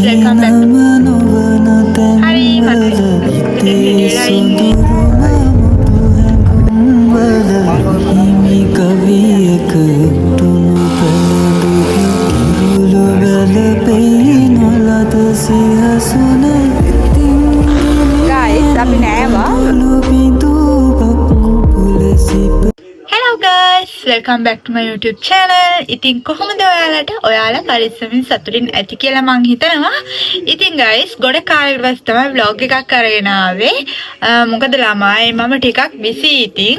welcome back to Hari guys, අපි නෑවා. Hello guys, welcome back to my YouTube channel. ඉතින් කොහොමද ඔයාලා පරිස්සමින් සතුටින් ඇති කියලා මං හිතනවා. ඉතින් guys, ගොඩ කාලයකට පස්සේ තමයි vlog එකක් අරගෙන ආවේ. මොකද ළමයි මම ටිකක් busy ඉතින්.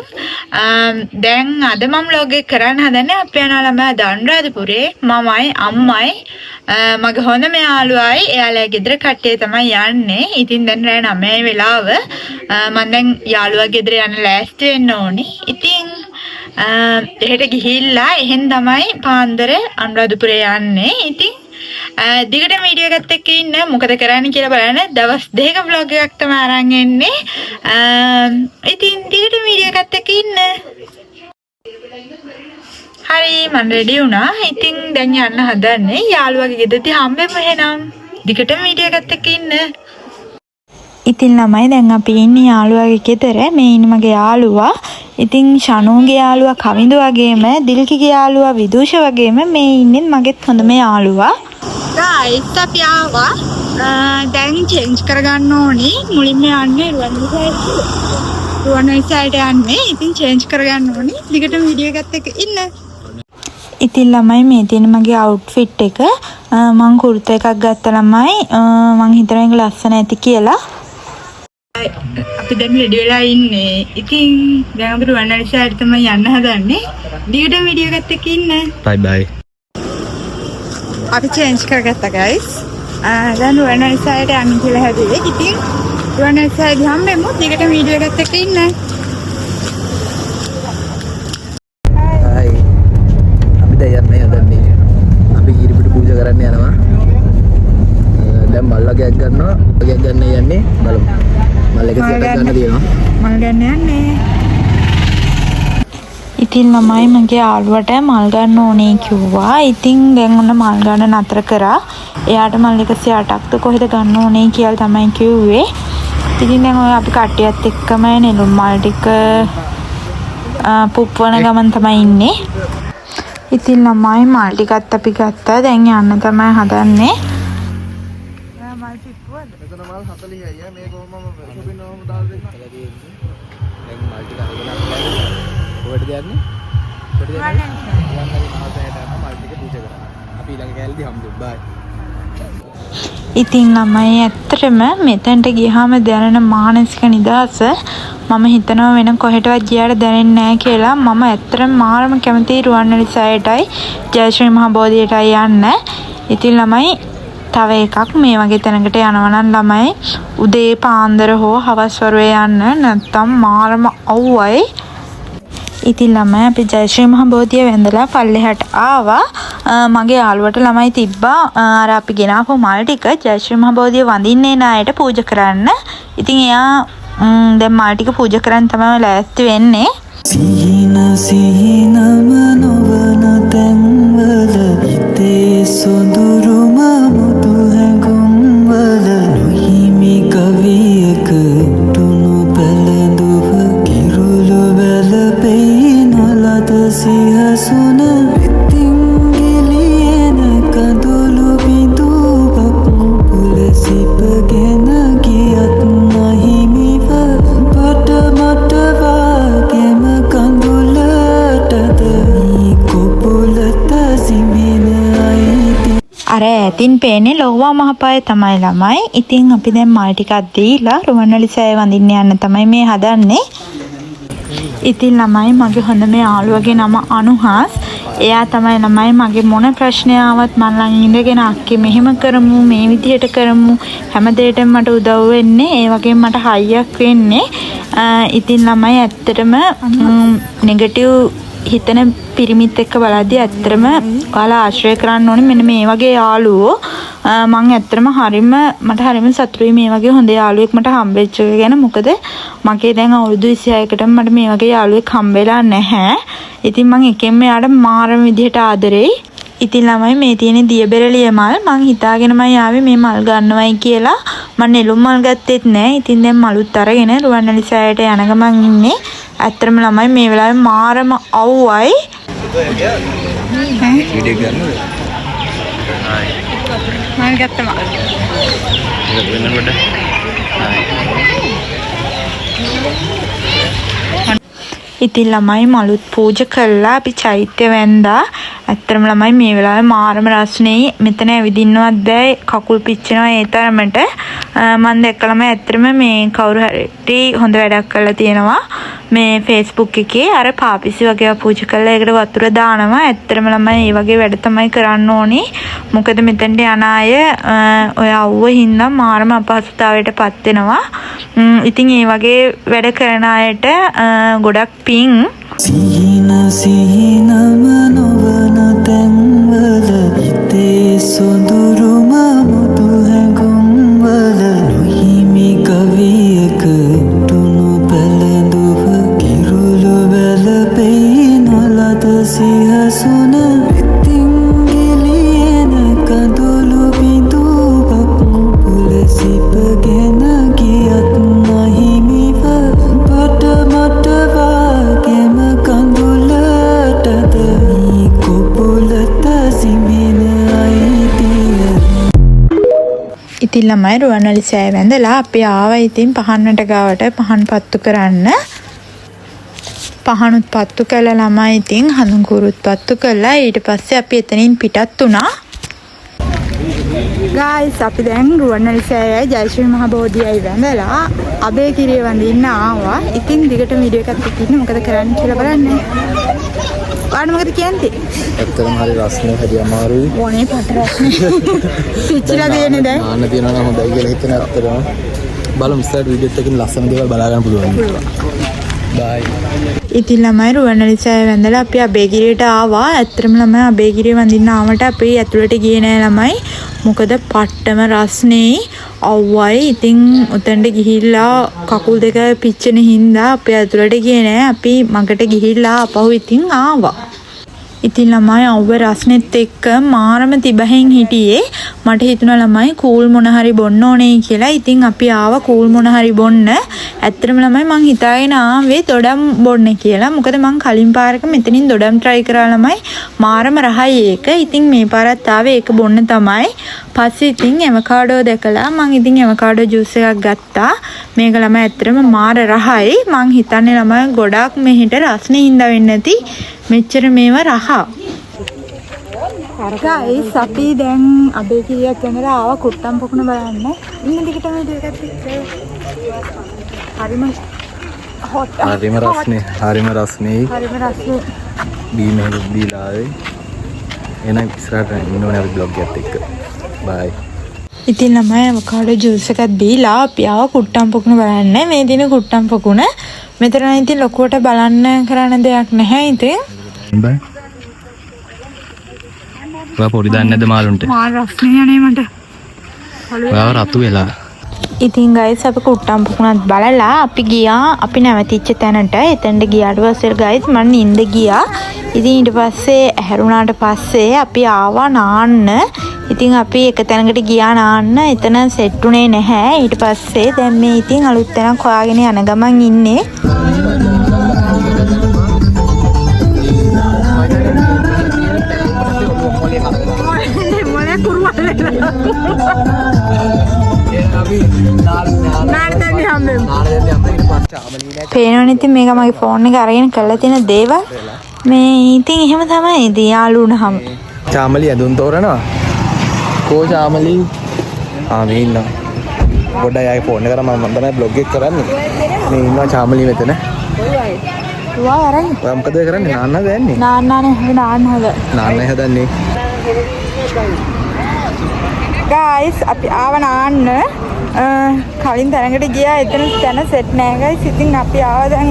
දැන් අද මම vlog එක කරන්න හදන්නේ අපේ යන ළමයා දණ්ඩාදපුරේ මමයි අම්මයි මගේ හොඳම යාළුවයි එයාලා ගෙදර කට්ටිය තමයි යන්නේ. ඉතින් දැන් රෑ 9 වෙලාව මම දැන් යාළුවා ගෙදර යන්න ලෑස්ති වෙන්න ඕනේ. ඉතින් එහෙට ගිහිල්ලා එහෙන් තමයි පාන්දර අනුරාධපුරේ යන්නේ. ඉතින් දිගට වීඩියෝ එකත් එක්ක ඉන්න මොකද කරන්න කියලා බලන්න. දවස් දෙකක vlog එකක් තමයි අරන් එන්නේ. ඉතින් දිගට වීඩියෝ එකත් එක්ක ඉන්න. හරි මම රෙඩි වුණා. ඉතින් දැන් යන්න හදන්නේ යාළුවාගේ ගෙදරදී හම්බෙමු එහෙනම්. දිගට වීඩියෝ එකත් එක්ක ඉන්න. ඉතින් ළමයි දැන් අපි ඉන්නේ යාළුවාගේ ගෙදර. මේ ඉන්නේ මගේ යාළුවා. ඉතින් ෂනුගේ යාළුවා කවිඳු වගේම දිල්කිගේ යාළුවා විදූෂ වගේම මේ ඉන්නේ මගේත් හොඳම යාළුවා. guys අපි ආවා. දැන් චේන්ජ් කරගන්න ඕනි. මුලින්ම යන්නේ රුවන්වැලි සයිඩ් යන්නේ. ඉතින් චේන්ජ් කරගන්න ඕනි. දිගටම වීඩියෝ එකත් එක්ක ඉන්න. ඉතින් ළමයි මේ තියෙන මගේ අවුට්ෆිට් එක මම කුර්තා එකක් ගත්තා ළමයි. මම හිතනවා ඒක ලස්සන ඇති කියලා. අපි දැන් රෙඩි වෙලා ඉන්නේ. ඉතින් දැන් අපි රුවන්වැලි සයිඩ් තමයි යන්න හදන්නේ. දිගටම වීඩියෝ එකත් එක්ක ඉන්න. bye bye. අපි චේන්ජ් කරගත්තා guys. දැන් රුවන්වැලි සයිඩ් යන්න කියලා හැදුවේ. ඉතින් රුවන්වැලි සයිඩ් හැමෙම දිගටම වීඩියෝ එකත් එක්ක ඉන්න. අපි ගිරිපිට පූජා කරන්න යනවා. දැන් මල්ලගයක් ගන්නවා. ඔයයක් ගන්න යන්නේ බලමු. මල් එක සියයක් ගන්න තියෙනවා. මල් ගන්න යන්නේ. ඉතින් ළමයි මගේ යාළුවට මල් ගන්න ඕනේ කිව්වා. ඉතින් දැන් ඔන්න මල් ගන්න නතර කරා. එයාට මල් 108ක්ද කොහෙද ගන්න ඕනේ කියලා තමයි කිව්වේ. ඉතින් දැන් ඔය අපි කට්ටියත් එක්කම නෙළුම් මල් ටික පුප්පවන ගමන් තමයි ඉන්නේ. ඉතින් ළමයි මල් ටිකත් අපි ගත්තා. දැන් යන්න තමයි හදන්නේ. මල් පිප්පුවද? එතන මල් 40යි. මේ කොහොමම සුබිනවම දාලා දෙන්න. දැන් මල් ටික අරගෙන කොහෙටද යන්නේ? කොහෙටද යන්නේ? මල් ටික පූජා කරන්න. අපි ඊළඟ කැලේදී හම්බෙමු. බයි. ඉතින් ළමයි ඇත්තටම මෙතනට ගියාම දැනෙන මානසික නිදහස මම හිතනවා වෙන කොහෙටවත් ගියාට දැනෙන්නේ නැහැ කියලා. මම ඇත්තටම මාරම කැමතියි රුවන්වැලි සෑයටයි ජයශ්‍රී මහ බෝධියටයි යන්න. ඉතින් ළමයි තව එකක් මේ වගේ තැනකට යනවා නම් ළමයි උදේ පාන්දර හෝ හවස් වරුවේ යන්න නැත්තම් මාරම අවුවයි. ඉතින් ළමයි අපි ජයශ්‍රී මහ බෝධිය වැඳලා පල්ලෙහාට ආවා. මගේ යාළුවට ළමයි තිබ්බා අර අපි ගෙනාවු මල් ටික ජයශ්‍රී මහ බෝධිය වඳින්නේ නැයට පූජා කරන්න. ඉතින් එයා දැන් මල් ටික පූජා කරන් තමයි ලෑස්ති වෙන්නේ. සිහිනම නොවන තැන්වල හිතේ සොඳුරුම මුතු හැඟුම්වල නොහිමි කවියක තුනු පැළඳුව කිරුළු වැළපෙයි නොලද සිහසුන ඉතින් ගිලින කඳුළු බිඳු පපුල සිපගෙන ගියත් නොහිමිව පට මට වාගෙම කඳුලටද කොපුලට සිමින අයිති. අර ඇතින් පේන්නේ ලෝවා මහපාය තමයි ළමයි. ඉතින් අපි දැන් මල් ටිකක් දීලා රුවන්වැලි සෑය වඳින්න යන්න තමයි මේ හදන්නේ. ඉතින් ළමයි මගේ හොඳම යාළුවගේ නම අනුහස්. එයා තමයි ළමයි මගේ මොන ප්‍රශ්නය ආවත් මම ළඟ ඉඳගෙන අක්කේ මෙහෙම කරමු මේ විදිහට කරමු හැම දෙයකටම මට උදව් වෙන්නේ. ඒ වගේම මට හයියක් වෙන්නේ. ඉතින් ළමයි ඇත්තටම නෙගටිව් හිතන පිරිමිත් එක්ක බලද්දී ඇත්තටම ඔයාලා ආශ්‍රය කරන්න ඕනේ මෙන්න මේ වගේ යාළුවෝ. මම ඇත්තටම මට හරිම සතුටුයි මේ වගේ හොඳ යාළුවෙක් මට හම්බෙච්ච එක ගැන. මොකද මගේ දැන් අවුරුදු 26කටම මට මේ වගේ යාළුවෙක් හම්බෙලා නැහැ. ඉතින් මම එකෙන්ම යාට මාරම විදිහට ආදරෙයි. ඉතින් ළමයි මේ තියෙන දියබෙරළිය මල් මං හිතාගෙනමයි ආවේ මේ මල් ගන්නවයි කියලා. මම නෙළුම් මල් ගත්තෙත් නෑ. ඉතින් දැන් මලුත් අරගෙන රුවන්වැලි සෑයට යන ගමන් ඉන්නේ. ඇත්තටම ළමයි මේ වෙලාවේ මාරම අවුවයි. වීඩියෝ ගන්නද? මම ගත්තම. ඒක වෙනකොට. ඉතින් ළමයි මලුත් පූජා කළා අපි චෛත්‍ය වැන්දා. ඇත්තටම ළමයි මේ වෙලාවේ මාරම රස්නේ මෙතන ඇවිදින්නවත් බෑ කකුල් පිච්චෙනවා ඒ තරමට. මම දැක්ක ළමයි ඇත්තටම මේ කවුරු හරි හොඳ වැඩක් කරලා තියෙනවා. මේ Facebook එකේ අර පාපිසි වගේ පූජා කරලා ඒකට වතුර දානවා. ඇත්තටම ළමයි මේ වගේ වැඩ තමයි කරන්න ඕනේ. මොකද මෙතෙන්ට යන අය ඔය අවුව හින්දා මාරම අපහසුතාවයටපත් වෙනවා. ඉතින් මේ වගේ වැඩ කරන අයට ගොඩක් පිං. සිහින සිහිනම නොවන තැන්වල හිතේ සොඳුරුම මුතු හැඟුම්වල නොහිමි කවියක තුනු පැළඳුව කිරුළු වැළපෙයි නොලද සිහසුන ඉතින් ගිලින කඳුළු බිඳුවක් පුලසිපගෙන ගියත් නොහිමිව බට මට වාගෙම කඳුලටද කුපුලත සිමින අයිතිය. ඉතින් ළමයි රුවන්වැලි සෑය වැඳලා අපි ආවා ඉතින් පහන්නට ගාවට පහන් පත්තු කරන්න. පහනුත් පත්තු කළා ළමයි ඉතින් හඳුන්කුරුත් පත්තු කළා. ඊට පස්සේ අපි එතනින් පිටත් වුණා. ගායිස් අපි දැන් රුවන්වැලි සෑයයි ජයශ්‍රී මහ බෝධියයි වැඳලා අබේ කිරිය වඳින්න ආවා. ඉතින් දිගට වීඩියෝ එකක් එක්ක ඉන්න මොකද කරන්න කියලා බලන්න. ඔයාලා මොකද කියන්නේ? ඇත්තටම හරි රස්නේ හරි අමාරුයි. ඕනේ පට රස්නේ. පිච්චිලා දෙන්නේ දැන්. ආන්න තියනවා නම් හොඳයි කියලා හිතන ඇත්තටම. බලමු ඉස්සරහට වීඩියෝත් එකකින් ලස්සන දේවල් බලා ගන්න පුළුවන්. බයි. ඉතින් ළමයි රුවන්වැලි සෑය වැඳලා අපි අබේගිරියට ආවා. ඇත්තටම ළමයි අබේගිරිය වඳින්න ආවට අපි ඇතුළට ගියේ නෑ ළමයි. මොකද පට්ටම රස්නේ අවුවයි. ඉතින් උතෙන්ට ගිහිල්ලා කකුල් දෙක පිච්චෙන හින්දා අපි ඇතුළට ගියේ නෑ. අපි මගට ගිහිල්ලා අපහු ඉතින් ආවා. ඉතින් ළමයි අවුව රස්නෙත් එක්ක මාරම තිබහෙන් හිටියේ. මට හිතුණා ළමයි කූල් මොන හරි බොන්න ඕනේ කියලා. ඉතින් අපි ආවා කූල් මොන හරි බොන්න. ඇත්තටම ළමයි මං හිතාගෙන ආවේ දොඩම් බොන්න කියලා. මොකද මං කලින් පාරක මෙතනින් දොඩම් try කරා ළමයි. මාරම රහයි ඒක. ඉතින් මේ පාරත් ආවේ ඒක බොන්න තමයි. පස්සේ ඉතින් එවකාඩෝ දැකලා මං ඉතින් එවකාඩෝ ජූස් එකක් ගත්තා. මේක ළමයි ඇත්තටම මාර රහයි. මං හිතන්නේ ළමයි ගොඩක් මෙහෙට රස්නේ හින්දා වෙන්නේ නැති මෙච්චර මේවා රහ. ගයිස් අපි දැන් අබේ කිරියක් වෙනලා ආවා කුට්ටම් පොකුණ බලන්න. ඉන්න දිගටම දෙකක් හරිම හොට්. හරිම රස්නේ. හරිම රස්නේ. හරිම රස්නේ. බීම හරි දීලා ආවේ. එහෙනම් ඉස්සරහට ඉන්න ඕනේ අපි බ්ලොග් එකත් එක්ක. බයි. ඉතින් ළමයි අවකාඩෝ ජූස් එකක් බීලා අපි ආවා කුට්ටම් පොකුණ බලන්න. මේ දින කුට්ටම් පොකුණ මෙතන ඉතින් ලොකුවට බලන්න කරන්න දෙයක් නැහැ ඉතින්. බයි. ඔයා පොඩි දන්නේ නැද්ද මාළුන්ට? මාර රස්නේ යන්නේ මට. ඔයාව රතු වෙලා. ඉතින් ගයිස් අපි කුට්ටම් පොකුණත් බලලා අපි ගියා අපි නැවතිච්ච තැනට. එතනට ගියාට පස්සේ ගයිස් මම නිින්ද ගියා. ඉතින් ඊට පස්සේ ඇහැරුණාට පස්සේ අපි ආවා නාන්න. ඉතින් අපි එක තැනකට ගියා නාන්න. එතන සෙට් උනේ නැහැ. ඊට පස්සේ දැන් මේ ඉතින් අලුත් තැනක් හොයාගෙන යන ගමන් ඉන්නේ. පේනවනේ ඉතින් මේක මගේ ෆෝන් එක අරගෙන කරලා තියෙන දේවල්. මේ ඉතින් එහෙම තමයි ඉතින් යාළු වුණාම. චාමලි ඇඳුම් තෝරනවා. කෝ චාමලි? මේ ඉන්නවා. පොඩ්ඩක් ආයේ ෆෝන් එක කරා මම තමයි බ්ලොග් එක කරන්නේ. මේ ඉන්නවා චාමලි මෙතන. තුවා අරන්. ඔයා මොකද කරන්නේ? නාන්නද යන්නේ? නාන්න හද. නාන්නයි හදන්නේ. ගයිස් අපි ආව නාන්න. කලින් තැනකට ගියා එතන තැන සෙට් නෑ ගයිස්. ඉතින් අපි ආව දැන්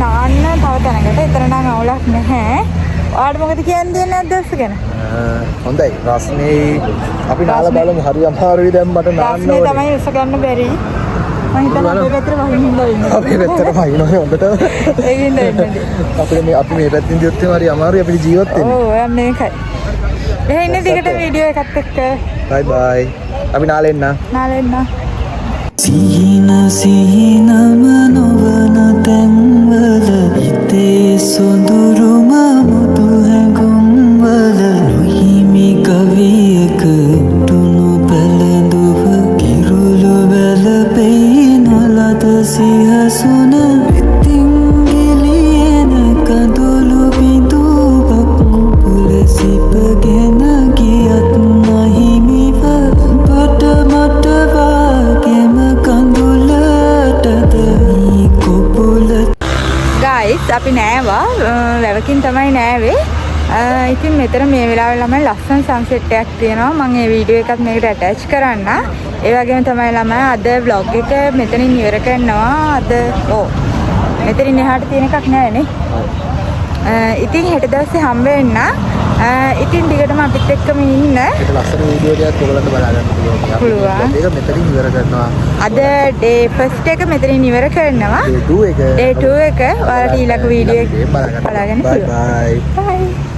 නාන්න තව තැනකට. එතන නම් අවුලක් නැහැ. ඔයාලට මොකද කියන්නේ නැද්ද ගැන? හොඳයි. රස්නේ අපි නාලා බලමු. හරි අමාරුයි දැන් මට නාන්න ඕනේ. රස්නේ තමයි උස ගන්න බැරි. මම හිතන්නේ අපේ පැත්තට වහින්න ඉන්න. අපේ පැත්තට වහිනවා හොඳට. ඒකින්ද එන්නේ. අපි මේ පැත්තෙන් දියොත් හරි අමාරුයි අපිට ජීවත් වෙන්න. ඔව් යන්න මේකයි. එහෙනම් ඉන්නේ දිගට වීඩියෝ එකත් එක්ක. බයි බයි. අපි නාලෙන්න. නාලෙන්න. සිහිනම නොවන තැන්වල හිතේ සොඳුරුම මුතු හැඟුම්වල නොහිමි කවියක තුනු පැළඳුව කිරුළු වැලපෙයි නොලද සිහසුන වෙතින් ගිලින කඳුළු බිඳුවක් පුලසිපගෙන ගියත් නොහිමිව බට මට වාගෙම ගයිස් අපි නෑවා වැවකින් තමයි නෑවේ. ඉතින් මෙතන මේ වෙලාවේ ළමයි ලස්සන සන්සෙට් එකක් තියෙනවා. මම මේ වීඩියෝ එකත් මේකට ඇටච් කරන්න. ඒ වගේම තමයි ළමයි අද vlog එක මෙතනින් ඉවර කරනවා. අද මෙතනින් එහාට තියෙන එකක් නෑනේ. ඉතින් හෙට දවසේ හම්බ වෙන්න. ඉතින් දිගටම අපිත් එක්කම ඉන්න. ඒක ලස්සන වීඩියෝ එකක් ඔයගලන්ට බලා ගන්න පුළුවන්. ඒක මෙතනින් ඉවර කරනවා. අද day first එක මෙතනින් ඉවර කරනවා. day 2 එක ඔයාලට ඊළඟ වීඩියෝ එක බලාගන්න පුළුවන්. bye. bye